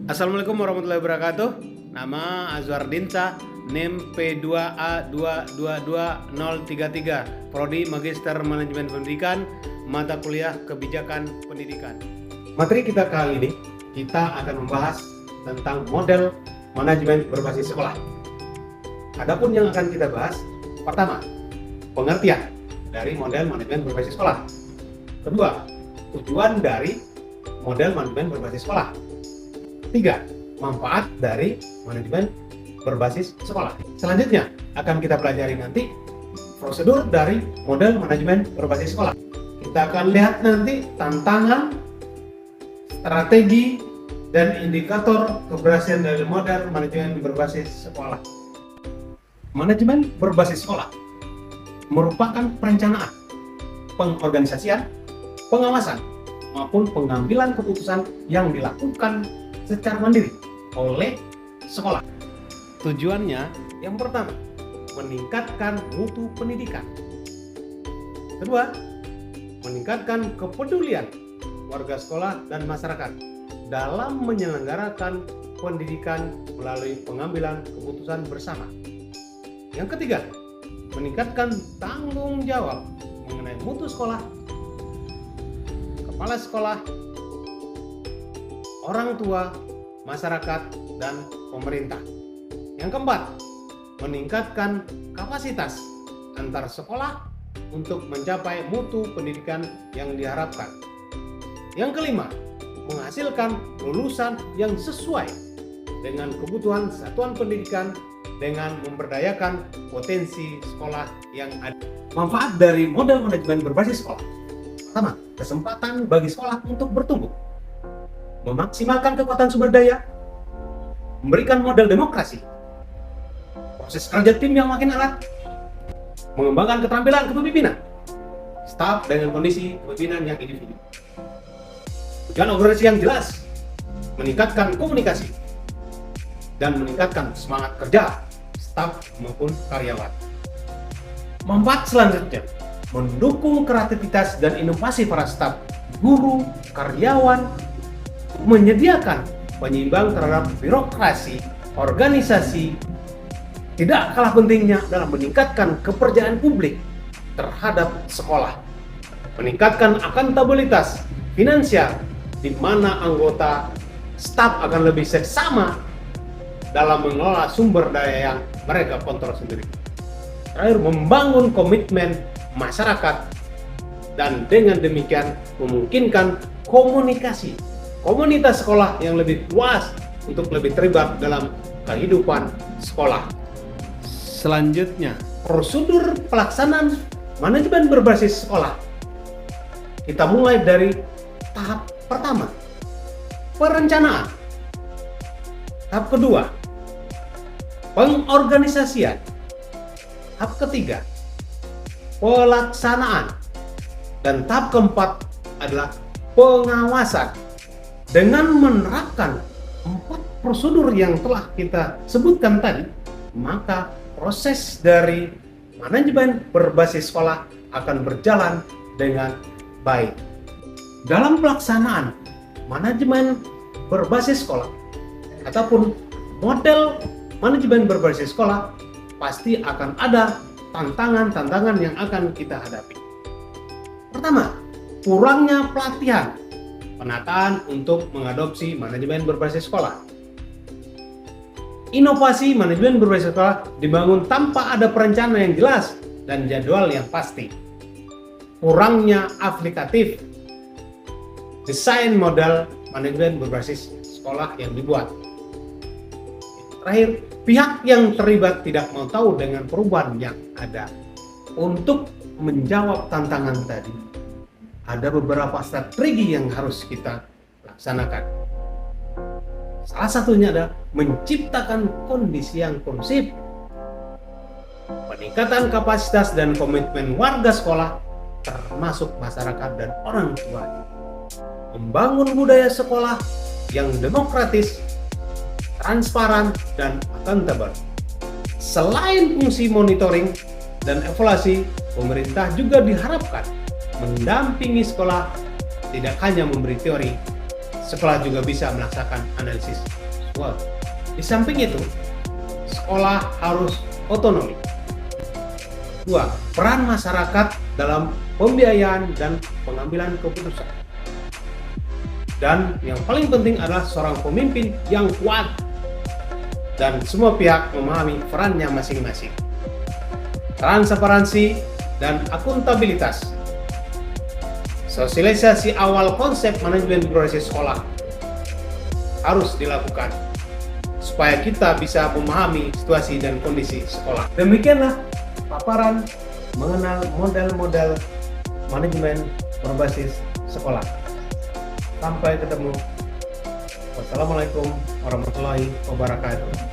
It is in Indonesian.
Assalamualaikum warahmatullahi wabarakatuh. Nama Azwar Dinsa, NIM P2A222033, Prodi Magister Manajemen Pendidikan, mata kuliah Kebijakan Pendidikan. Materi kita kali ini, kita akan membahas tentang model manajemen berbasis sekolah. Adapun yang akan kita bahas, pertama, pengertian dari model manajemen berbasis sekolah. Kedua, tujuan dari model manajemen berbasis sekolah. 3. Manfaat dari manajemen berbasis sekolah. Selanjutnya akan kita pelajari nanti prosedur dari model manajemen berbasis sekolah. Kita akan lihat nanti tantangan, strategi, dan indikator keberhasilan dari model manajemen berbasis sekolah. Manajemen berbasis sekolah merupakan perencanaan, pengorganisasian, pengawasan, maupun pengambilan keputusan yang dilakukan secara mandiri oleh sekolah. Tujuannya yang pertama, meningkatkan mutu pendidikan. Kedua, meningkatkan kepedulian warga sekolah dan masyarakat dalam menyelenggarakan pendidikan melalui pengambilan keputusan bersama. Yang ketiga, meningkatkan tanggung jawab mengenai mutu sekolah, kepala sekolah, orang tua, masyarakat, dan pemerintah. Yang keempat, meningkatkan kapasitas antar sekolah untuk mencapai mutu pendidikan yang diharapkan. Yang kelima, menghasilkan lulusan yang sesuai dengan kebutuhan satuan pendidikan dengan memberdayakan potensi sekolah yang ada. Manfaat dari model manajemen berbasis sekolah. Pertama, kesempatan bagi sekolah untuk bertumbuh, memaksimalkan kekuatan sumber daya, memberikan model demokrasi, proses kerja tim yang makin erat, mengembangkan keterampilan kepemimpinan, staf dengan kondisi kepemimpinan yang individu. Tujuan organisasi yang jelas, meningkatkan komunikasi, dan meningkatkan semangat kerja staf maupun karyawan. Manfaat selanjutnya, mendukung kreativitas dan inovasi para staf, guru, karyawan, menyediakan penyeimbang terhadap birokrasi, organisasi. Tidak kalah pentingnya dalam meningkatkan kepercayaan publik terhadap sekolah, meningkatkan akuntabilitas finansial di mana anggota staf akan lebih seksama dalam mengelola sumber daya yang mereka kontrol sendiri. Terakhir, membangun komitmen masyarakat dan dengan demikian memungkinkan komunikasi komunitas sekolah yang lebih luas untuk lebih terlibat dalam kehidupan sekolah. Selanjutnya, prosedur pelaksanaan manajemen berbasis sekolah. Kita mulai dari tahap pertama, perencanaan. Tahap kedua, pengorganisasian. Tahap ketiga, pelaksanaan. Dan tahap keempat adalah pengawasan. Dengan menerapkan 4 prosedur yang telah kita sebutkan tadi, maka proses dari manajemen berbasis sekolah akan berjalan dengan baik. Dalam pelaksanaan manajemen berbasis sekolah ataupun model manajemen berbasis sekolah, pasti akan ada tantangan-tantangan yang akan kita hadapi. Pertama, kurangnya pelatihan penataan untuk mengadopsi manajemen berbasis sekolah. Inovasi manajemen berbasis sekolah dibangun tanpa ada perencanaan yang jelas dan jadwal yang pasti. Kurangnya aplikatif desain model manajemen berbasis sekolah yang dibuat. Terakhir, pihak yang terlibat tidak mau tahu dengan perubahan yang ada. Untuk menjawab tantangan tadi, ada beberapa strategi yang harus kita laksanakan. Salah satunya adalah menciptakan kondisi yang kondusif, peningkatan kapasitas dan komitmen warga sekolah, termasuk masyarakat dan orang tua, membangun budaya sekolah yang demokratis, transparan, dan akuntabel. Selain fungsi monitoring dan evaluasi, pemerintah juga diharapkan mendampingi sekolah, tidak hanya memberi teori sekolah juga bisa melaksanakan analisis SWOT. Di samping itu, sekolah harus otonomi. 2. Peran masyarakat dalam pembiayaan dan pengambilan keputusan. Dan yang paling penting adalah seorang pemimpin yang kuat dan semua pihak memahami perannya masing-masing. Transparansi dan akuntabilitas. Sosialisasi awal konsep manajemen berbasis sekolah harus dilakukan supaya kita bisa memahami situasi dan kondisi sekolah. Demikianlah paparan mengenal model-model manajemen berbasis sekolah. Sampai ketemu. Wassalamualaikum warahmatullahi wabarakatuh.